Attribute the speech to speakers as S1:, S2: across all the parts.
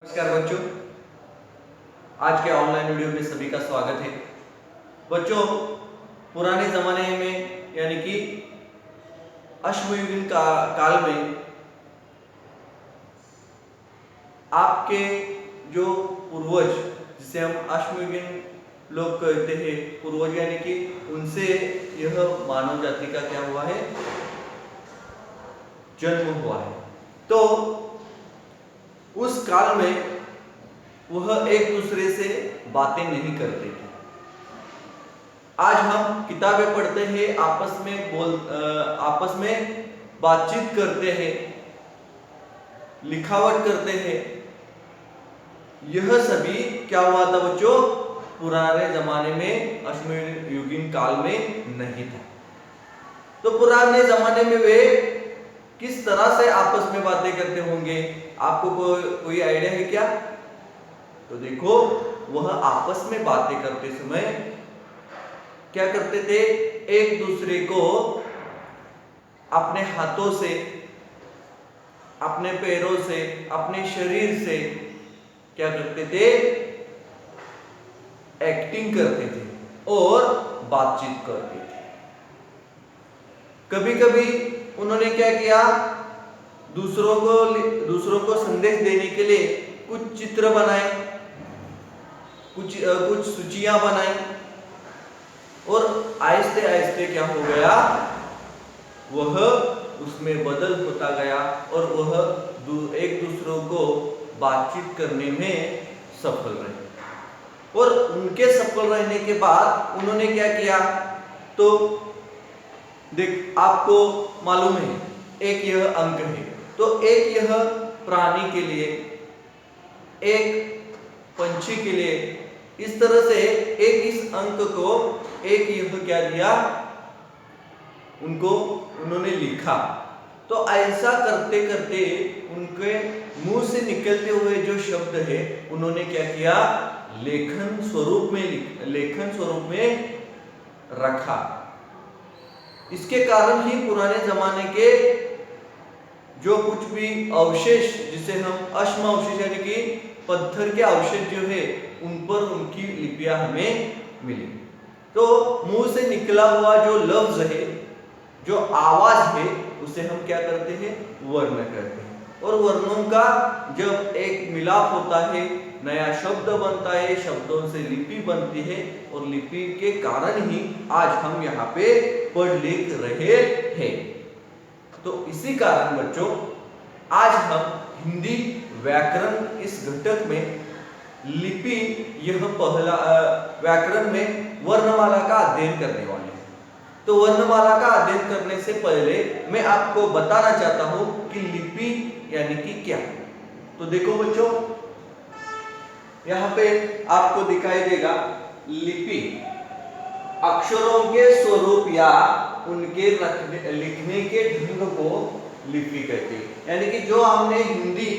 S1: नमस्कार बच्चों, आज के ऑनलाइन वीडियो में सभी का स्वागत है। बच्चों, पुराने जमाने में यानी कि अश्मयुगीन काल में आपके जो पूर्वज, जिसे हम अश्मयुगीन लोग कहते हैं, पूर्वज यानी कि उनसे यह मानव जाति का क्या हुआ है, जन्म हुआ है। तो उस काल में वह एक दूसरे से बातें नहीं करते थे। आज हम किताबें पढ़ते हैं, आपस में बातचीत करते हैं, लिखावट करते हैं। यह सभी क्या हुआ था बच्चों, पुराने जमाने में अश्मयुगीन काल में नहीं था। तो पुराने जमाने में वे किस तरह से आपस में बातें करते होंगे, आपको कोई आइडिया है क्या? तो देखो, वह आपस में बातें करते समय क्या करते थे, एक दूसरे को अपने हाथों से, अपने पैरों से, अपने शरीर से क्या करते थे, एक्टिंग करते थे और बातचीत करते थे। कभी कभी उन्होंने क्या किया, दूसरों को संदेश देने के लिए कुछ चित्र बनाए, कुछ सूचियां बनाई, और आहिस्ते आहिस्ते क्या हो गया, वह उसमें बदल होता गया और वह एक दूसरों को बातचीत करने में सफल रहे। और उनके सफल रहने के बाद उन्होंने क्या किया, तो देख, आपको मालूम है एक यह अंक है, तो एक यह प्राणी के लिए, एक पंछी के लिए, इस तरह से एक इस अंक को एक यह क्या दिया, उन्होंने लिखा। तो ऐसा करते करते उनके मुंह से निकलते हुए जो शब्द है, उन्होंने क्या किया, लेखन स्वरूप में रखा। इसके कारण ही पुराने जमाने के जो कुछ भी अवशेष, जिसे हम अश्म अवशेष यानी कि पत्थर के अवशेष जो है, उन पर उनकी लिपियां हमें मिली। तो मुंह से निकला हुआ जो लफ्ज है, जो आवाज है, उसे हम क्या करते हैं, वर्ण करते हैं। और वर्णों का जब एक मिलाप होता है, नया शब्द बनता है, शब्दों से लिपि बनती है, और लिपि के कारण ही आज हम यहाँ पे पढ़ लिख रहे हैं। तो इसी कारण बच्चों, आज हम हिंदी व्याकरण इस घटक में लिपि, यह पहला व्याकरण में वर्णमाला का अध्ययन करने वाले हैं। तो वर्णमाला का अध्ययन करने से पहले मैं आपको बताना चाहता हूं कि लिपि यानी कि क्या। तो देखो बच्चों, यहाँ पे आपको दिखाई देगा, लिपि अक्षरों के स्वरूप या उनके लिखने के ढंग को लिपि कहते हैं। यानी कि जो हमने हिंदी,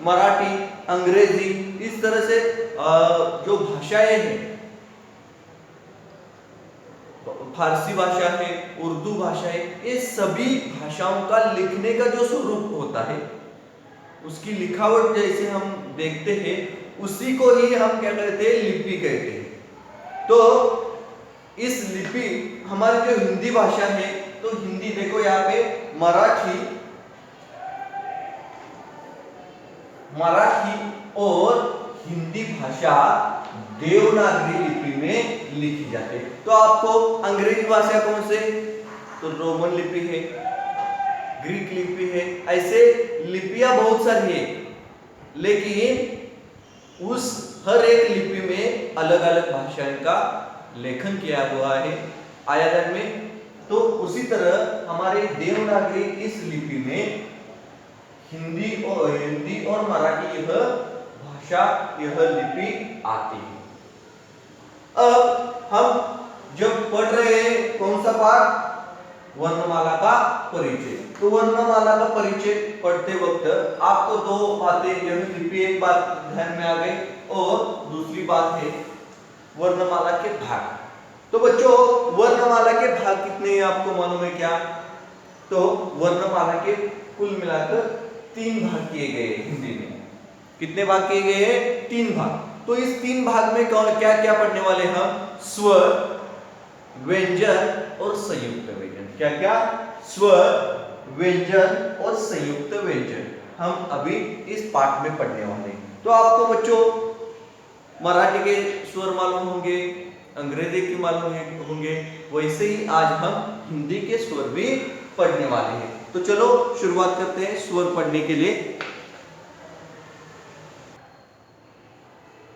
S1: मराठी, अंग्रेजी, इस तरह से जो भाषाएं हैं, फारसी भाषा है, उर्दू भाषा है, ये सभी भाषाओं का लिखने का जो स्वरूप होता है, उसकी लिखावट जैसे हम देखते हैं, उसी को ही हम क्या कहते हैं, लिपि कहते हैं। तो इस लिपि, हमारी जो हिंदी भाषा है, तो हिंदी देखो यहाँ पे मराठी और हिंदी भाषा देवनागरी लिपि में लिखी जाती है। तो आपको अंग्रेजी भाषा कौन से, तो रोमन लिपि है, ग्रीक लिपि है, ऐसे लिपियां बहुत सारी है, लेकिन उस हर एक लिपि में अलग अलग भाषाओं का लेखन किया हुआ है आयतन में। तो उसी तरह हमारे देवनागरी इस लिपि में हिंदी और मराठी यह भाषा, यह लिपि आती है। अब हम जब पढ़ रहे हैं कौन सा पाठ, वर्णमाला का परिचय। तो वर्णमाला का परिचय पढ़ते वक्त आपको दो बातें, यह लिपि एक बात ध्यान में आ गई, और दूसरी बात है वर्णमाला के भाग। तो बच्चों, वर्णमाला के भाग कितने हैं आपको मालूम है क्या? तो वर्णमाला के कुल मिलाकर 3 भाग किए गए हिंदी में। कितने भाग किए गए हैं? 3 भाग। तो इस 3 भाग में कौन क्या क्या पढ़ने वाले हम? स्वर, व्यंजन और संयुक्त व्यंजन। क्या क्या? स्वर, व्यंजन और संयुक्त व्यंजन हम अभी इस पाठ में पढ़ने वाले हैं। तो आपको बच्चों मराठी के स्वर मालूम होंगे, अंग्रेजी के मालूम होंगे, वैसे ही आज हम हिंदी के स्वर भी पढ़ने वाले हैं। तो चलो शुरुआत करते हैं स्वर पढ़ने के लिए।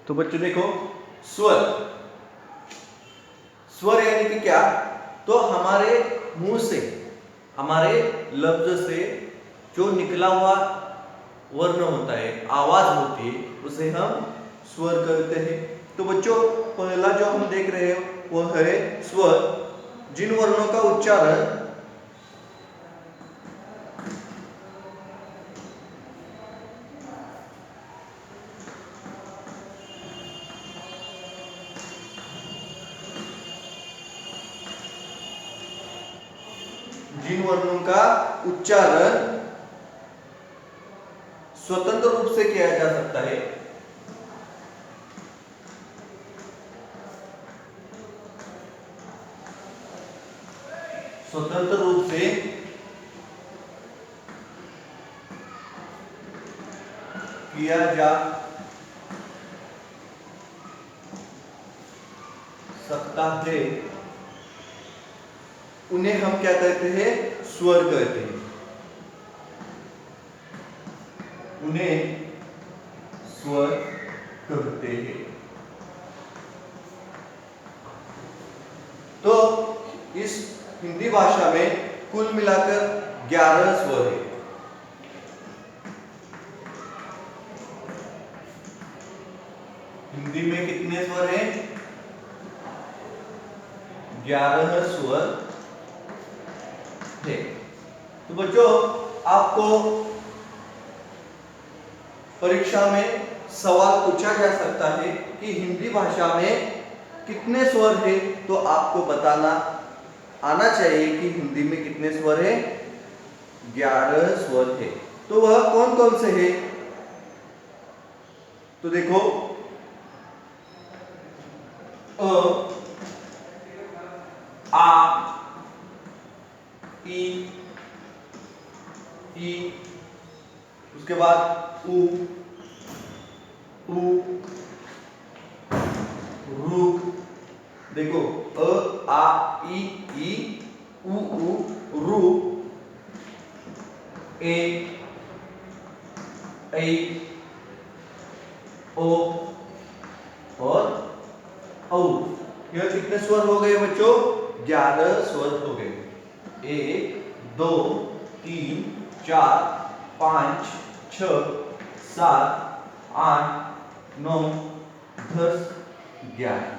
S1: तो बच्चों देखो, स्वर, स्वर यानी कि क्या? तो हमारे मुंह से, हमारे लफ्ज से जो निकला हुआ वर्ण होता है, आवाज होती है, उसे हम स्वर कहते हैं। तो बच्चों पहला जो हम देख रहे हैं वो है स्वर, जिन वर्णों का उच्चारण स्वतंत्र रूप से किया जा सकता है, स्वतंत्र रूप से किया जा सकता है, उन्हें हम क्या कहते हैं? स्वर कहते हैं। उन्हें स्वर कहते हैं। तो इस हिंदी भाषा में कुल मिलाकर 11 स्वर है। हिंदी में कितने स्वर हैं? 11 स्वर है। तो बच्चों आपको परीक्षा में सवाल पूछा जा सकता है कि हिंदी भाषा में कितने स्वर है, तो आपको बताना आना चाहिए कि हिंदी में कितने स्वर है? 11 स्वर है। तो वह कौन कौन से है? तो देखो, अ, आ, ई, उसके बाद उ, रू, देखो अ, आ, ई, उ, रू, ए, ऐ, ओ और औ। यह कितने स्वर हो गए बच्चों? 11 स्वर हो गए। 1, 2, 3, 4, 5, 6, 7, 8, 9, 10, 11।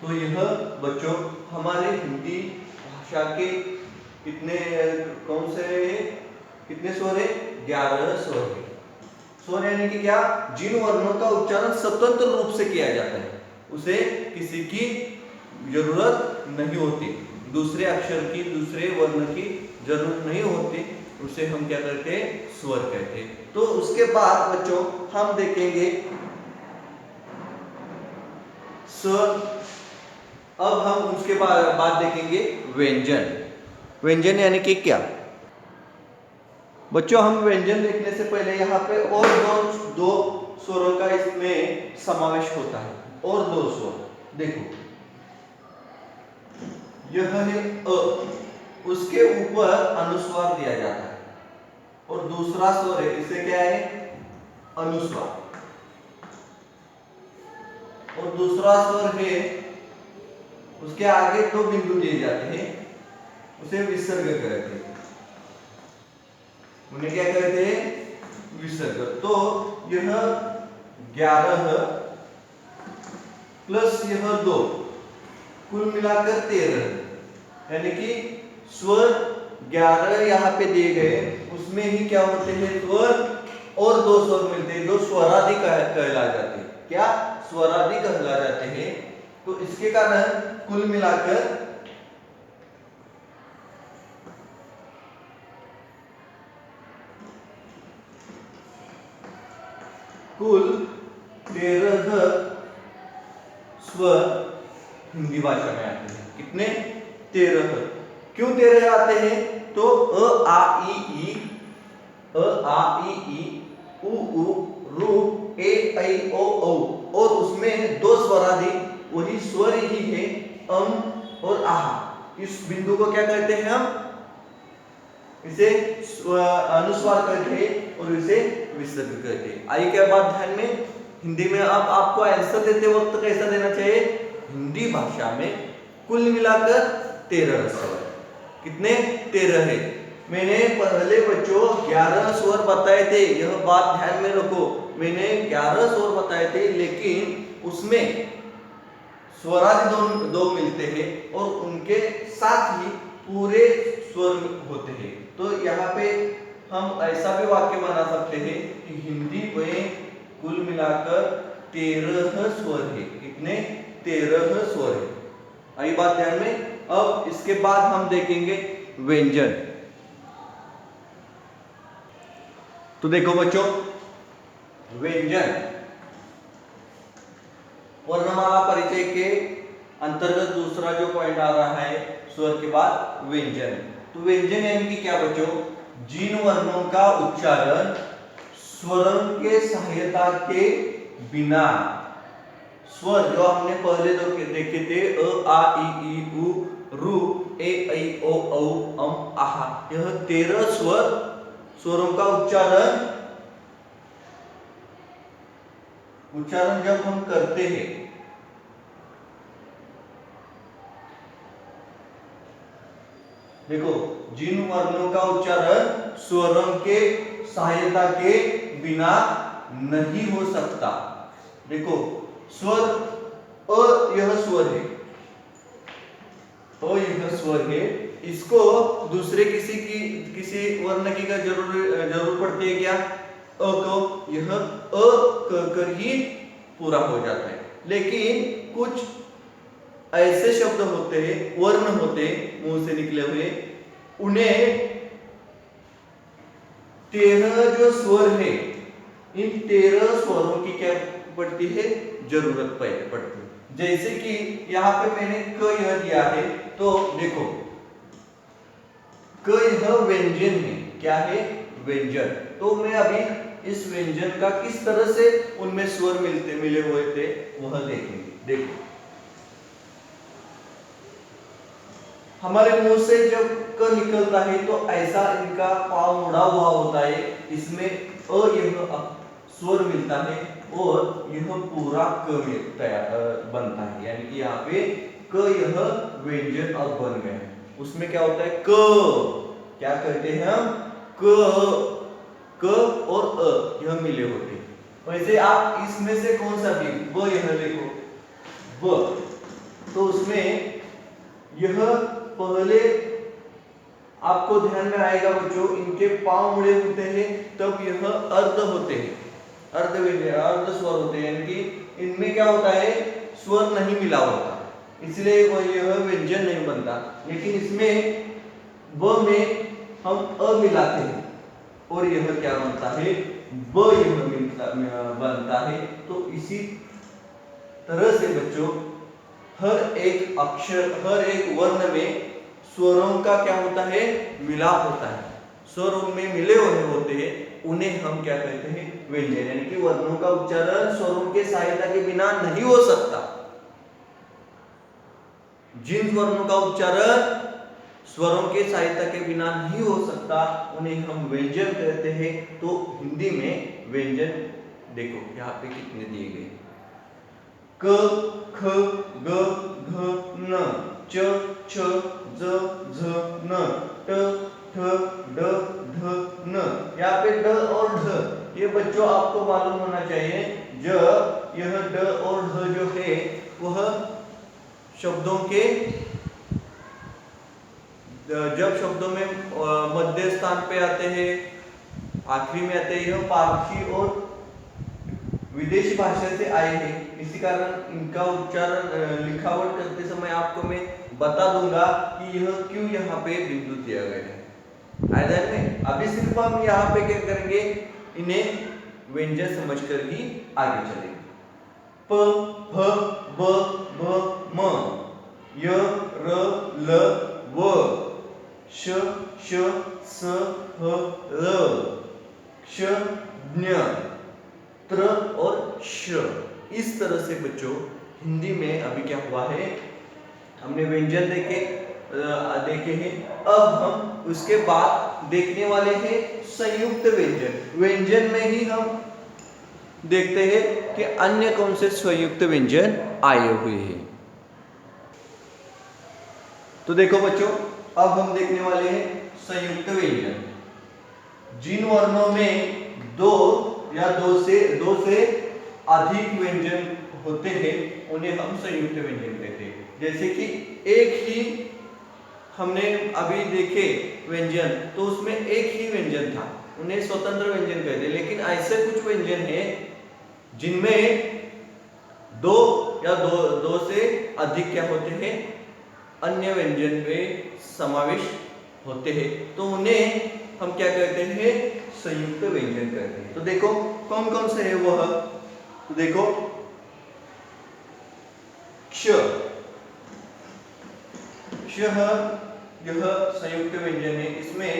S1: तो यह बच्चों हमारे हिंदी भाषा के कितने कौन से कितने स्वर है? 11 स्वर है। स्वर यानी कि क्या? जिन वर्णों का उच्चारण स्वतंत्र रूप से किया जाता है, उसे किसी की जरूरत नहीं होती, दूसरे अक्षर की, दूसरे वर्ण की जरूरत नहीं होती, उसे हम क्या कहते हैं? स्वर कहते हैं। तो उसके बाद बच्चों हम देखेंगे स्वर। अब हम उसके बाद देखेंगे व्यंजन। व्यंजन यानी कि क्या? बच्चों हम व्यंजन देखने से पहले यहाँ पे और दो स्वरों का इसमें समावेश होता है, और 2 स्वर देखो, यह है अ, उसके ऊपर अनुस्वार दिया जाता है, और दूसरा स्वर है, इसे क्या है? अनुस्वार। और दूसरा स्वर है, उसके आगे 2 बिंदु दिए जाते हैं, उसे विसर्ग कहते हैं। उन्हें क्या कहते हैं? विसर्ग। तो यह 11 प्लस यह 2, कुल मिलाकर 13, यानी कि स्वर 11 यहाँ पे दिए गए, उसमें ही क्या होते हैं? स्वर, और 2 स्वर मिलते हैं, जो स्वरादि कहला जाते हैं। क्या? स्वरादि कहला जाते हैं। तो इसके कारण कुल मिलाकर कुल 13 स्वर हिंदी भाषा में आते हैं। कितने? 13। क्यों 13 आते हैं? तो अ आ ई उ रू ए ऐ ओ औ, और उसमें 2 स्वरादि वही स्वर ही है और आहा। इस बिंदु को क्या कहते हैं हम? इसे अनुस्वार कहते हैं और इसे विसर्ग कहते हैं। आइए क्या बात ध्यान में, हिंदी में अब आपको आंसर देते वक्त कैसा देना चाहिए? हिंदी भाषा में कुल मिलाकर 13 स्वर। कितने? 13 है। मैंने पहले बच्चों 11 स्वर बताए थे, यह बात ध्यान में रखो। मैंने 11 स्वर बताए थे, लेकिन उसमें स्वरादि दो मिलते हैं और उनके साथ ही पूरे स्वर होते हैं। तो यहाँ पे हम ऐसा भी वाक्य बना सकते हैं कि हिंदी में कुल मिलाकर 13 स्वर है। कितने? 13 स्वर है। आई बात ध्यान में। अब इसके बाद हम देखेंगे व्यंजन। तो देखो बच्चों, व्यंजन वर्णमाला परिचय के अंतर्गत दूसरा जो पॉइंट आ रहा है स्वर के बाद व्यंजन। तो व्यंजन यानी कि क्या बच्चों? जिन वर्णों का उच्चारण स्वरों के सहायता के बिना, स्वर जो हमने पहले देखे थे अ आ ई उ रू ए ऐ ओ औ आहा, यह 13 स्वरों का उच्चारण जब हम करते हैं, देखो, जिन वर्णों का उच्चारण स्वरों के सहायता के बिना नहीं हो सकता। देखो, स्वर अ, यह स्वर है, तो यह स्वर है, इसको दूसरे किसी वर्ण की का जरूर पड़ती है क्या? अ को, यह अ कर ही पूरा हो जाता है। लेकिन कुछ ऐसे शब्द होते हैं, वर्ण होते हैं मुंह से निकले हुए, उन्हें 13 जो स्वर है, इन 13 स्वरों की क्या पड़ती है? जरूरत पड़ती है। जैसे कि यहाँ पे मैंने क यह दिया है, तो देखो क यह व्यंजन है। क्या है? व्यंजन। तो मैं अभी इस व्यंजन का किस तरह से उनमें स्वर मिले हुए थे वह देखेंगे। देखो, हमारे मुंह से जब क निकलता है तो ऐसा इनका पाँव मुड़ा हुआ होता है, इसमें अ यह स्वर मिलता है और यह पूरा क बनता है। यानी कि यहाँ पे क यह व्यंजन अब बन गया। उसमें क्या होता है? क, क्या कहते हैं हम? क और अ यह मिले होते हैं। वैसे आप इसमें से कौन सा भी ब, यह देखो ब, तो उसमें यह पहले आपको ध्यान में आएगा बच्चों, इनके पांव मुड़े होते हैं, तब यह अर्ध होते हैं, अर्ध स्वर होते हैं। यानी कि इनमें क्या होता है? स्वर नहीं मिला होता, इसलिए यह व्यंजन नहीं बनता। लेकिन इसमें ब में हम अ मिलाते हैं और यह क्या बनता है? ब यह बनता है। तो इसी तरह से बच्चों, हर एक अक्षर, हर एक वर्ण में स्वरों का क्या होता है? मिलाप होता है। स्वरों में मिले हुए होते हैं, उन्हें हम क्या कहते हैं? व्यंजन। यानी कि वर्णों का उच्चारण स्वरों के सहायता के बिना नहीं हो सकता। जिन वर्णों का उच्चारण स्वरों के सहायता के बिना नहीं हो सकता, उन्हें हम व्यंजन कहते हैं। तो हिंदी में व्यंजन देखो यहाँ पे कितने दिए गए? क, ख, ग, घ, न, च, छ, ज, झ, न, ट, ठ, ड, ढ, न। यहाँ पे ड और ढ, ये बच्चों आपको मालूम होना चाहिए। यह ड और ढ जो है वह शब्दों के, जब शब्दों में मध्य स्थान पे आते हैं, आखिरी में आते हैं, यह पारसी और विदेशी भाषा से आए हैं। इसी कारण इनका उच्चारण लिखावट करते समय आपको मैं बता दूंगा कि यह क्यों यहाँ पे बिंदु दिया गया है। अभी सिर्फ हम यहाँ पे क्या करेंगे? इन्हें व्यंजन समझकर ही आगे चलेंगे। प, फ, ब, भ, म, य, र, ल, व, श, श, स, ह, र, क्ष, ज्ञ, त्र और श। इस तरह से बच्चों हिंदी में अभी क्या हुआ है, हमने व्यंजन देखे हैं। अब हम उसके बाद देखने वाले हैं संयुक्त व्यंजन। व्यंजन में ही हम देखते हैं कि अन्य कौन से संयुक्त व्यंजन आए हुए हैं। तो देखो बच्चों, अब हम देखने वाले हैं संयुक्त व्यंजन। जिन वर्णों में दो या दो से अधिक व्यंजन होते हैं उन्हें हम संयुक्त व्यंजन कहते हैं। जैसे कि एक ही हमने अभी देखे व्यंजन, तो उसमें एक ही व्यंजन था, उन्हें स्वतंत्र व्यंजन कहते हैं। लेकिन ऐसे कुछ व्यंजन हैं जिनमें दो या दो से अधिक क्या होते हैं, अन्य व्यंजन में समावेश होते हैं, तो उन्हें हम क्या कहते हैं, संयुक्त व्यंजन कहते हैं। तो देखो कौन कौन से है वह, तो देखो क्ष, यह संयुक्त व्यंजन है। इसमें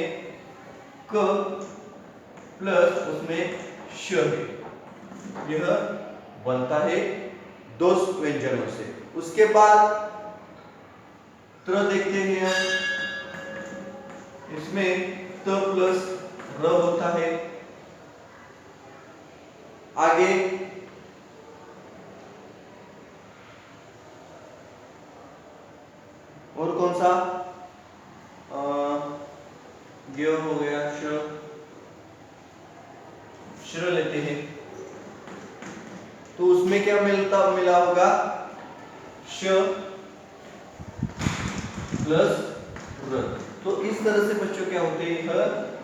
S1: क प्लस उसमें श है, यह बनता है दो व्यंजनों से। उसके बाद त्र देखते हैं हम, इसमें त प्लस र होता है। आगे और कौन सा, य हो गया, श्र लेते हैं, तो उसमें क्या मिला होगा, श प्लस र। तो इस तरह से बच्चों क्या होते हैं,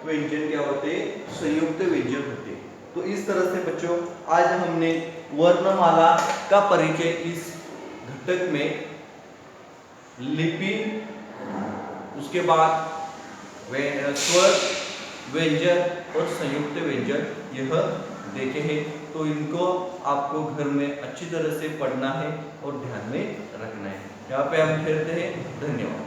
S1: व्यंजन क्या होते हैं, संयुक्त व्यंजन होते हैं। तो इस तरह से बच्चों आज हमने वर्णमाला का परिचय इस घटक में लिपि, उसके बाद स्वर, व्यंजन और संयुक्त व्यंजन यह देखे हैं। तो इनको आपको घर में अच्छी तरह से पढ़ना है और ध्यान में रखना है। यहाँ पे हम खेलते हैं। धन्यवाद।